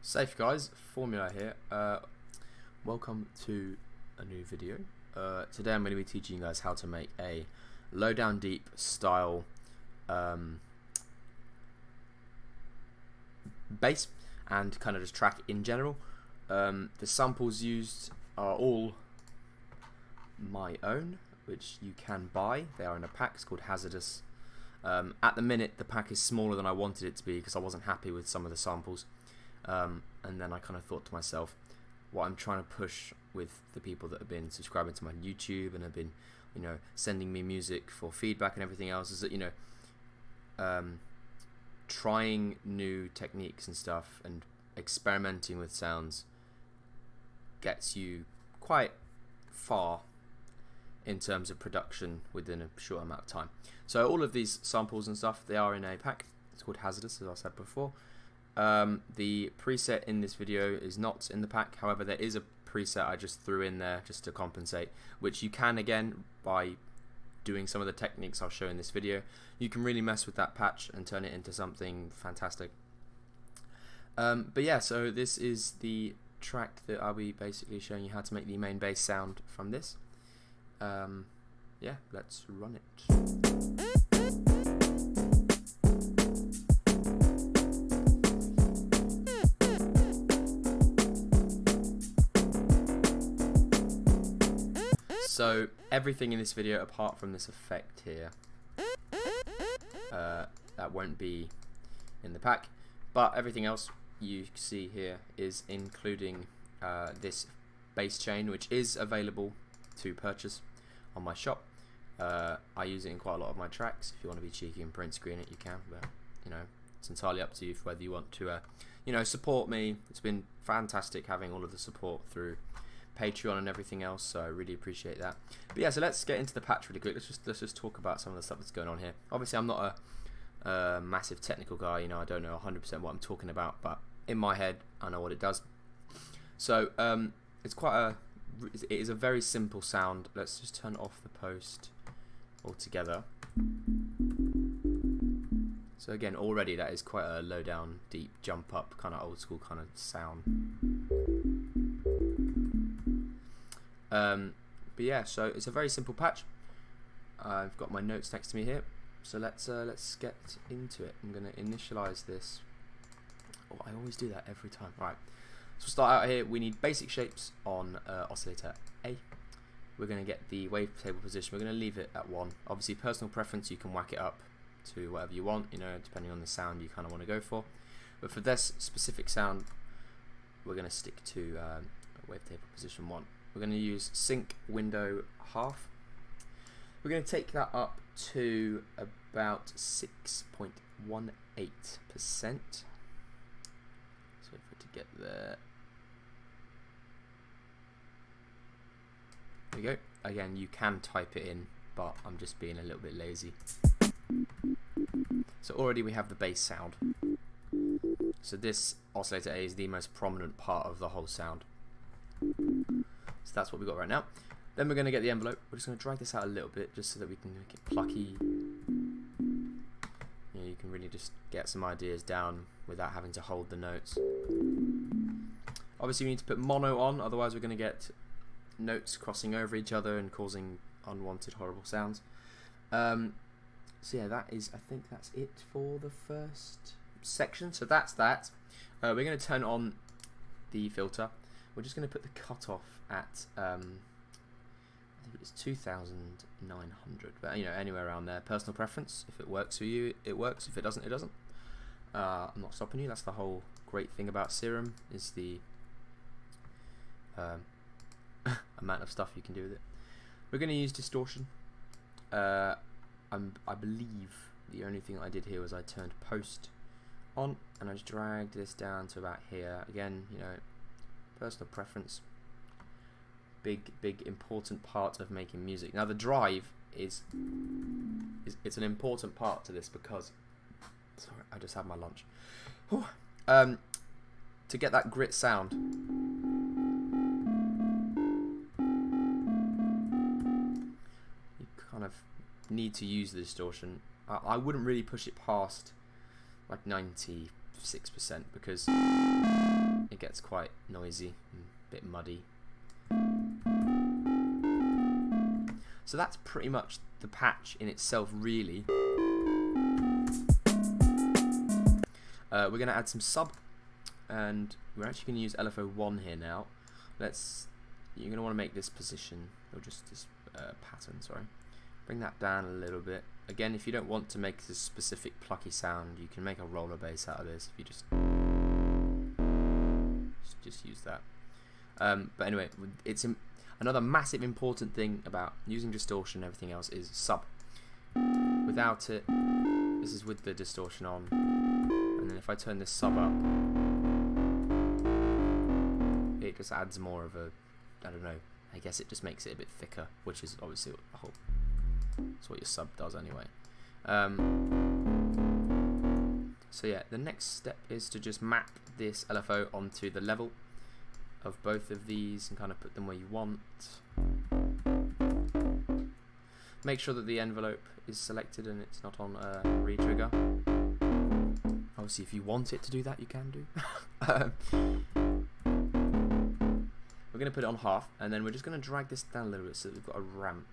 Safe guys, Formula here. Welcome to a new video. Today I'm going to be teaching you guys how to make a low down deep style bass and kind of just track in general. The samples used are all my own, which you can buy. They are in a pack. It's called Hazardous. At the minute the pack is smaller than I wanted it to be because I wasn't happy with some of the samples. And then I kind of thought to myself, what I'm trying to push with the people that have been subscribing to my YouTube and have been, sending me music for feedback and everything else is that, trying new techniques and stuff and experimenting with sounds gets you quite far in terms of production within a short amount of time. So all of these samples and stuff, they are in a pack. It's called Hazardous, as I said before. The preset in this video is not in the pack. However, there is a preset I just threw in there just to compensate, which you can, again, by doing some of the techniques I'll show in this video. You can really mess with that patch and turn it into something fantastic. But yeah, so this is the track that I'll be basically showing you how to make the main bass sound from this. Yeah, let's run it. So everything in this video apart from this effect here, that won't be in the pack, but everything else you see here is including this bass chain, which is available to purchase on my shop. I use it in quite a lot of my tracks. If you want to be cheeky and print screen it, you can, but it's entirely up to you for whether you want to support me. It's been fantastic having all of the support through Patreon and everything else, so I really appreciate that. But yeah, so let's get into the patch really quick. Let's just talk about some of the stuff that's going on here. Obviously I'm not a massive technical guy, I don't know 100% what I'm talking about, but in my head I know what it does. So it is a very simple sound. Let's just turn off the post altogether. So again, already that is quite a low down, deep, jump up, kind of old school kind of sound. But yeah, so it's a very simple patch. I've got my notes next to me here, so let's get into it. I'm gonna initialize this. Oh, I always do that every time. Right, so we'll start out here. We need basic shapes on oscillator A. We're gonna get the wavetable position. We're gonna leave it at 1. Obviously, personal preference, you can whack it up to whatever you want, depending on the sound you kind of want to go for. But for this specific sound, we're gonna stick to wavetable position 1. We're going to use sync window half. We're going to take that up to about 6.18%. So for it to get there. There we go. Again, you can type it in, but I'm just being a little bit lazy. So already we have the bass sound. So this oscillator A is the most prominent part of the whole sound. So that's what we've got right now. Then we're going to get the envelope. We're just going to drag this out a little bit just so that we can make it plucky. You can really just get some ideas down without having to hold the notes. Obviously we need to put mono on, otherwise we're going to get notes crossing over each other and causing unwanted horrible sounds. So yeah, I think that's it for the first section. So that's that. We're going to turn on the filter. We're just going to put the cutoff at I think it's 2,900, but anywhere around there. Personal preference. If it works for you, it works. If it doesn't, it doesn't. I'm not stopping you. That's the whole great thing about Serum, is the amount of stuff you can do with it. We're going to use distortion. I believe the only thing I did here was I turned post on and I just dragged this down to about here. Again, personal preference. Big important part of making music. Now the drive it's an important part to this because, sorry, I just had my lunch. To get that grit sound, you kind of need to use the distortion. I wouldn't really push it past like 96% because it gets quite noisy and a bit muddy. So that's pretty much the patch in itself, really. We're going to add some sub, and we're actually going to use LFO1 here now. You're going to want to make this position, or just this pattern, sorry. Bring that down a little bit. Again, if you don't want to make this specific plucky sound, you can make a roller bass out of this. If you just use that. But anyway, another massive important thing about using distortion and everything else is sub. Without it, this is with the distortion on, and then if I turn this sub up, it just adds more of a, I don't know, I guess it just makes it a bit thicker, which is obviously that's what your sub does anyway. So yeah, the next step is to just map this LFO onto the level of both of these and kind of put them where you want. Make sure that the envelope is selected and it's not on retrigger. Obviously, if you want it to do that, you can do. We're going to put it on half, and then we're just going to drag this down a little bit so that we've got a ramp.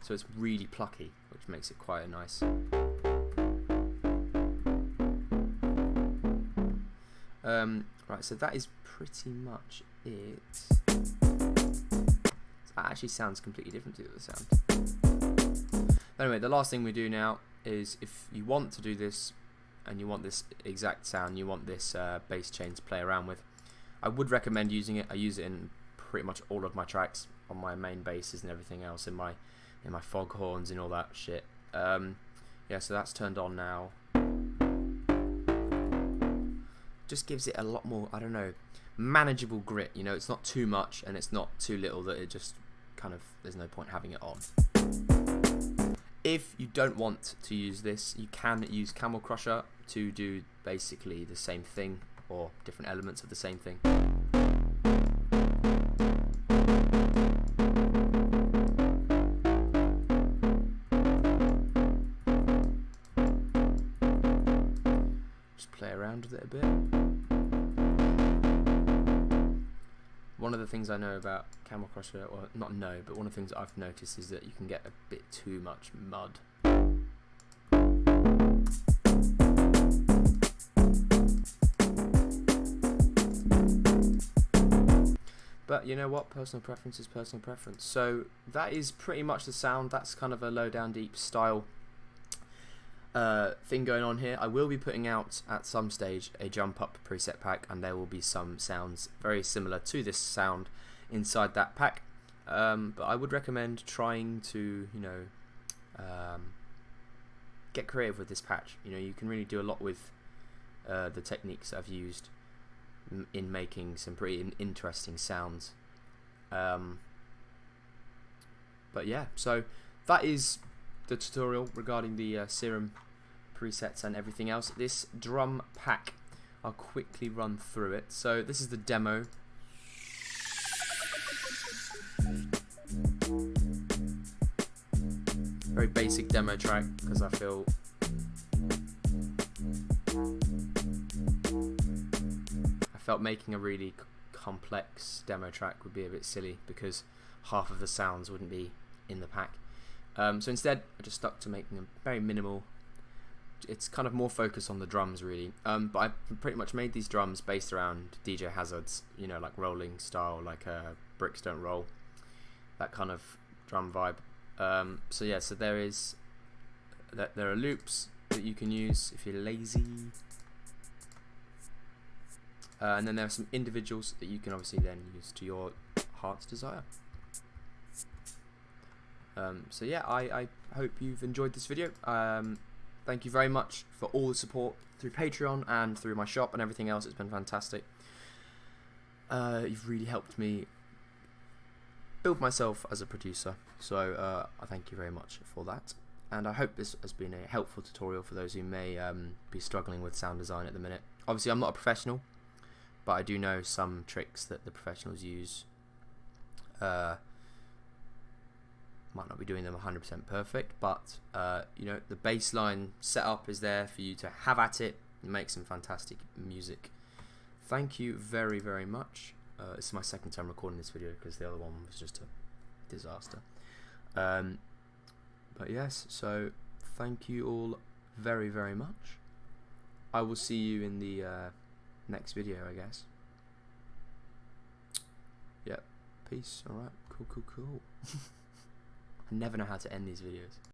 So it's really plucky, which makes it quite a nice. Right, so that is pretty much it. That actually sounds completely different to the other sound. But anyway, the last thing we do now is, if you want to do this and you want this exact sound, you want this bass chain to play around with, I would recommend using it. I use it in pretty much all of my tracks, on my main basses and everything else, in my foghorns and all that shit. Yeah, so that's turned on now. Just gives it a lot more, I don't know, manageable grit. You know, it's not too much and it's not too little that it just kind of, there's no point having it on. If you don't want to use this, you can use Camel Crusher to do basically the same thing, or different elements of the same thing. Just play around with it a bit. One of the things I know about Camel Crusher, or not know, but one of the things that I've noticed is that you can get a bit too much mud. But you know what? Personal preference is personal preference. So that is pretty much the sound. That's kind of a low down deep style thing going on here. I will be putting out at some stage a jump up preset pack, and there will be some sounds very similar to this sound inside that pack. But I would recommend trying to, you know, get creative with this patch. You know, you can really do a lot with the techniques that I've used in making some pretty interesting sounds. But yeah, so that is the tutorial regarding the Serum presets and everything else. This drum pack, I'll quickly run through it. So this is the demo. Very basic demo track, because I feel making a really complex demo track would be a bit silly, because half of the sounds wouldn't be in the pack. So instead I just stuck to making them very minimal. It's kind of more focused on the drums really, but I pretty much made these drums based around DJ Hazard's, you know, like rolling style, like bricks don't roll, that kind of drum vibe. So yeah, so there are loops that you can use if you're lazy. And then there are some individuals that you can obviously then use to your heart's desire. So yeah, I hope you've enjoyed this video. Thank you very much for all the support through Patreon and through my shop and everything else. It's been fantastic. You've really helped me build myself as a producer. So I thank you very much for that. And I hope this has been a helpful tutorial for those who may be struggling with sound design at the minute. Obviously, I'm not a professional, but I do know some tricks that the professionals use. Might not be doing them 100% perfect, but you know, the baseline setup is there for you to have at it and make some fantastic music. thank you very, very much. It's my second time recording this video because the other one was just a disaster. But yes, so thank you all very, very much. I will see you in the next video, I guess. Yep, peace. Alright, cool. I never know how to end these videos.